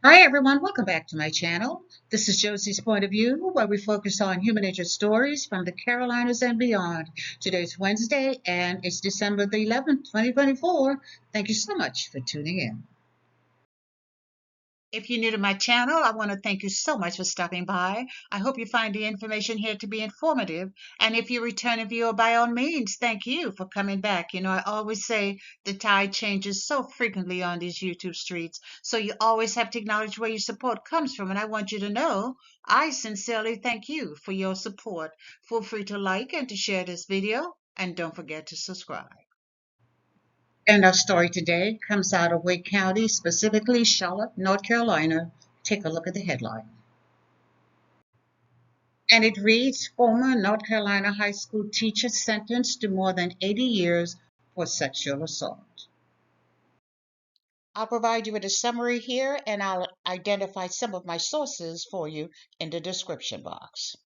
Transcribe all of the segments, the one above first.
Hi, everyone. Welcome back to my channel. This is Josie's Point of View, where we focus on human interest stories from the Carolinas and beyond. Today's Wednesday, and it's December the 11th, 2024. Thank you so much for tuning in. If you're new to my channel, I want to thank you so much for stopping by. I hope you find the information here to be informative. And if you're a returning viewer, by all means, thank you for coming back. I always say the tide changes so frequently on these YouTube streets. So you always have to acknowledge where your support comes from. And I want you to know I sincerely thank you for your support. Feel free to like and to share this video. And don't forget to subscribe. And our story today comes out of Wake County, specifically Charlotte, North Carolina. Take a look at the headline. And it reads, former North Carolina high school teacher sentenced to more than 80 years for sexual assault. I'll provide you with a summary here, and I'll identify some of my sources for you in the description box.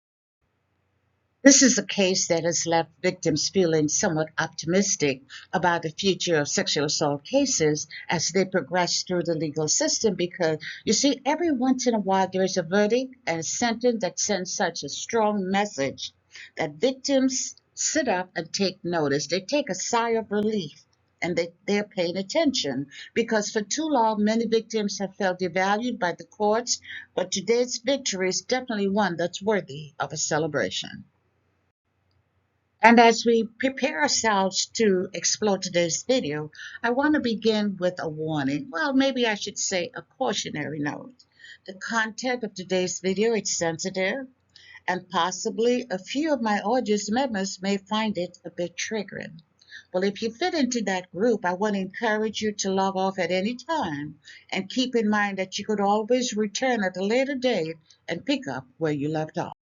This is a case that has left victims feeling somewhat optimistic about the future of sexual assault cases as they progress through the legal system because, you see, every once in a while there is a verdict and a sentence that sends such a strong message that victims sit up and take notice. They take a sigh of relief and they're paying attention because for too long many victims have felt devalued by the courts, but today's victory is definitely one that's worthy of a celebration. And as we prepare ourselves to explore today's video, I want to begin with a warning. Well, maybe I should say a cautionary note. The content of today's video is sensitive, and possibly a few of my audience members may find it a bit triggering. Well, if you fit into that group, I want to encourage you to log off at any time and keep in mind that you could always return at a later date and pick up where you left off.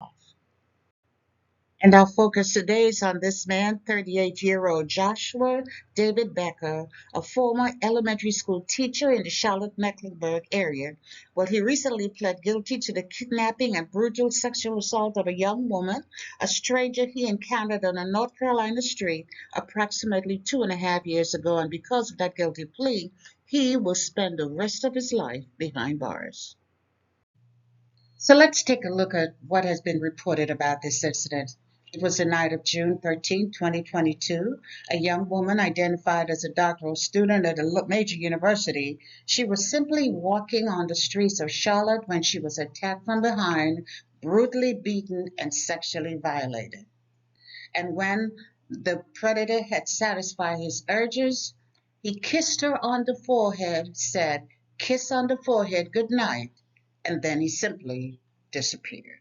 And our focus today is on this man, 38-year-old Joshua David Becker, a former elementary school teacher in the Charlotte-Mecklenburg area. Well, he recently pled guilty to the kidnapping and brutal sexual assault of a young woman, a stranger he encountered on a North Carolina street approximately 2.5 years ago. And because of that guilty plea, he will spend the rest of his life behind bars. So let's take a look at what has been reported about this incident. It was the night of June 13, 2022. A young woman identified as a doctoral student at a major university. She was simply walking on the streets of Charlotte when she was attacked from behind, brutally beaten, and sexually violated. And when the predator had satisfied his urges, he kissed her on the forehead, said, "Kiss on the forehead, good night," and then he simply disappeared.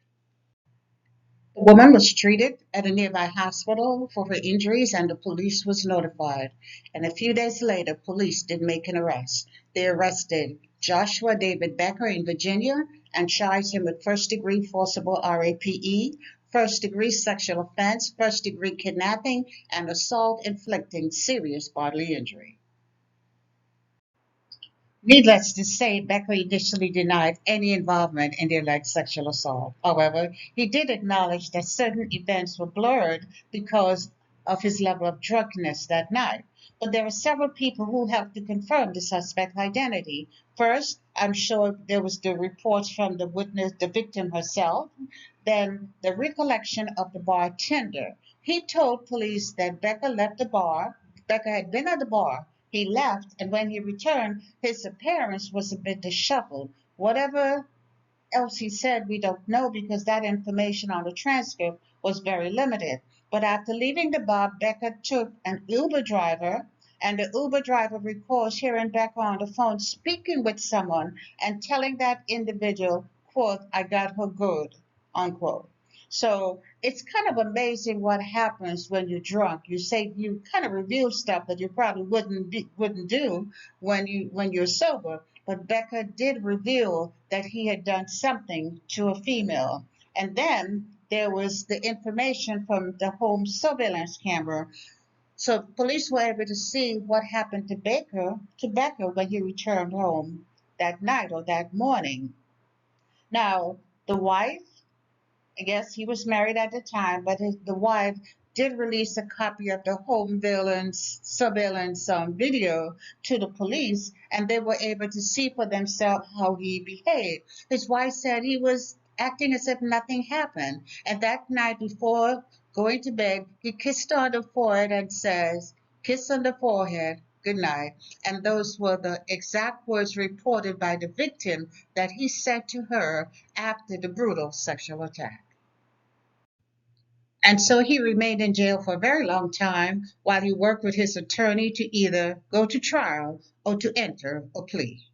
The woman was treated at a nearby hospital for her injuries and the police was notified. And a few days later, police did make an arrest. They arrested Joshua David Becker in Virginia and charged him with first-degree forcible RAPE, first-degree sexual offense, first-degree kidnapping, and assault inflicting serious bodily injury. Needless to say, Becker initially denied any involvement in the alleged sexual assault. However, he did acknowledge that certain events were blurred because of his level of drunkenness that night. But there were several people who helped to confirm the suspect's identity. First, I'm sure there was the reports from the witness, the victim herself, then the recollection of the bartender. He told police that Becker left the bar. Becker had been at the bar. He left, and when he returned, his appearance was a bit disheveled. Whatever else he said, we don't know because that information on the transcript was very limited. But after leaving the bar, Becker took an Uber driver, and the Uber driver recalls hearing Becker on the phone speaking with someone and telling that individual, quote, "I got her good," unquote. So it's kind of amazing what happens when you're drunk. You say you kind of reveal stuff that you probably wouldn't do when you're sober. But Becker did reveal that he had done something to a female. And then there was the information from the home surveillance camera. So police were able to see what happened to Becker when he returned home that night or that morning. Now, the wife, I guess he was married at the time, but the wife did release a copy of the home surveillance video to the police, and they were able to see for themselves how he behaved. His wife said he was acting as if nothing happened, and that night before going to bed, he kissed her on the forehead and says, "Kiss on the forehead, good night." And those were the exact words reported by the victim that he said to her after the brutal sexual attack. And so he remained in jail for a very long time while he worked with his attorney to either go to trial or to enter a plea.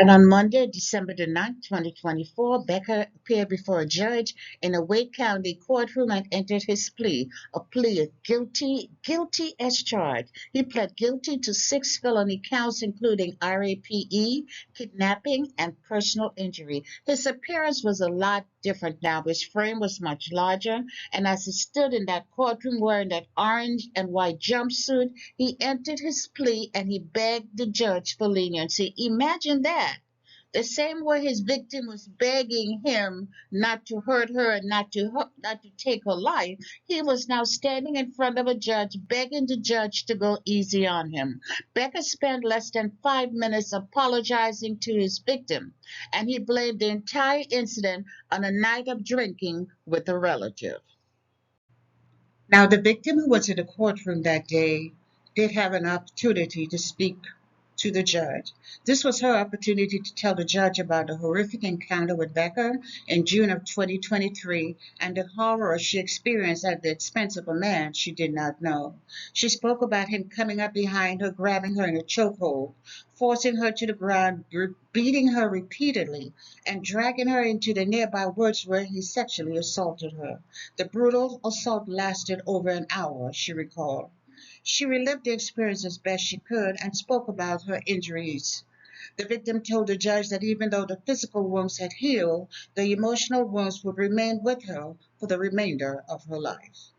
And on Monday, December the 9th, 2024, Becker appeared before a judge in a Wake County courtroom and entered his plea, a plea of guilty as charged. He pled guilty to 6 felony counts, including RAPE, kidnapping, and personal injury. His appearance was a lot different now. His frame was much larger, and as he stood in that courtroom wearing that orange and white jumpsuit, he entered his plea and he begged the judge for leniency. Imagine that. The same way his victim was begging him not to hurt her and not to take her life, he was now standing in front of a judge begging the judge to go easy on him. Becker spent less than 5 minutes apologizing to his victim, and he blamed the entire incident on a night of drinking with a relative. Now, the victim who was in the courtroom that day did have an opportunity to speak to the judge. This was her opportunity to tell the judge about the horrific encounter with Becker in June of 2023 and the horror she experienced at the expense of a man she did not know. She spoke about him coming up behind her, grabbing her in a chokehold, forcing her to the ground, beating her repeatedly, and dragging her into the nearby woods where he sexually assaulted her. The brutal assault lasted over an hour, she recalled. She relived the experience as best she could and spoke about her injuries. The victim told the judge that even though the physical wounds had healed, the emotional wounds would remain with her for the remainder of her life.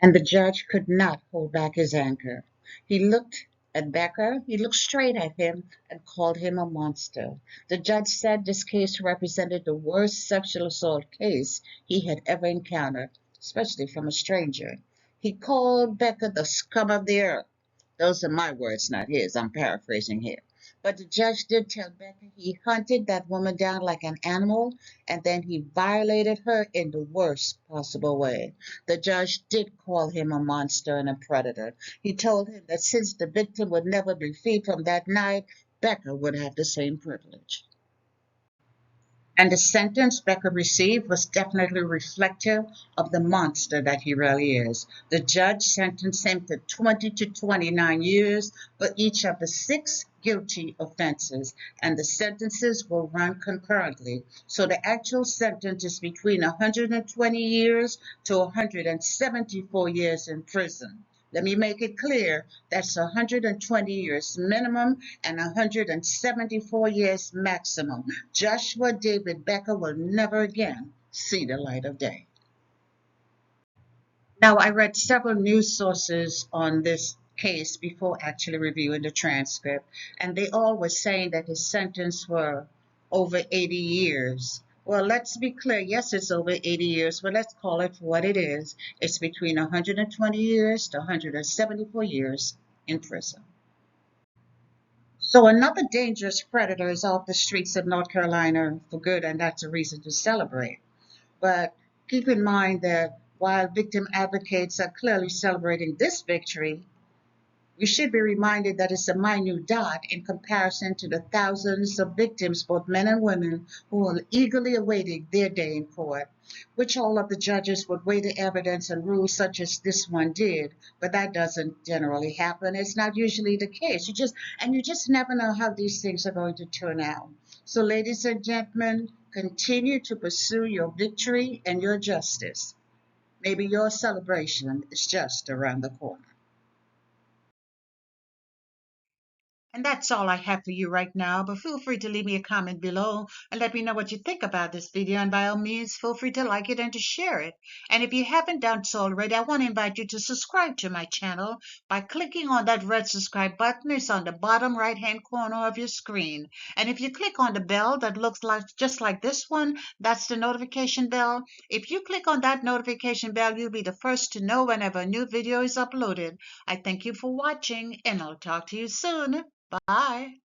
And the judge could not hold back his anger. He looked at Becker, he looked straight at him and called him a monster. The judge said this case represented the worst sexual assault case he had ever encountered, especially from a stranger. He called Becker the scum of the earth. Those are my words, not his. I'm paraphrasing here. But the judge did tell Becker he hunted that woman down like an animal and then he violated her in the worst possible way. The judge did call him a monster and a predator. He told him that since the victim would never be freed from that night, Becker would have the same privilege. And the sentence Becker received was definitely reflective of the monster that he really is. The judge sentenced him to 20 to 29 years for each of the 6 guilty offenses, and the sentences will run concurrently. So the actual sentence is between 120 years to 174 years in prison. Let me make it clear that's 120 years minimum and 174 years maximum. Joshua David Becker will never again see the light of day. Now, I read several news sources on this case before actually reviewing the transcript, and they all were saying that his sentence were over 80 years. Well, let's be clear. Yes, it's over 80 years, but let's call it for what it is. It's between 120 years to 174 years in prison. So another dangerous predator is off the streets of North Carolina for good, and that's a reason to celebrate. But keep in mind that while victim advocates are clearly celebrating this victory, we should be reminded that it's a minute dot in comparison to the thousands of victims, both men and women, who are eagerly awaiting their day in court, which all of the judges would weigh the evidence and rule such as this one did, but that doesn't generally happen. It's not usually the case. You just never know how these things are going to turn out. So, ladies and gentlemen, continue to pursue your victory and your justice. Maybe your celebration is just around the corner. And that's all I have for you right now, but feel free to leave me a comment below and let me know what you think about this video, and by all means feel free to like it and to share it. And if you haven't done so already, I want to invite you to subscribe to my channel by clicking on that red subscribe button. It's on the bottom right hand corner of your screen. And if you click on the bell that looks like just like this one, that's the notification bell. If you click on that notification bell, you'll be the first to know whenever a new video is uploaded. I thank you for watching, and I'll talk to you soon. Bye.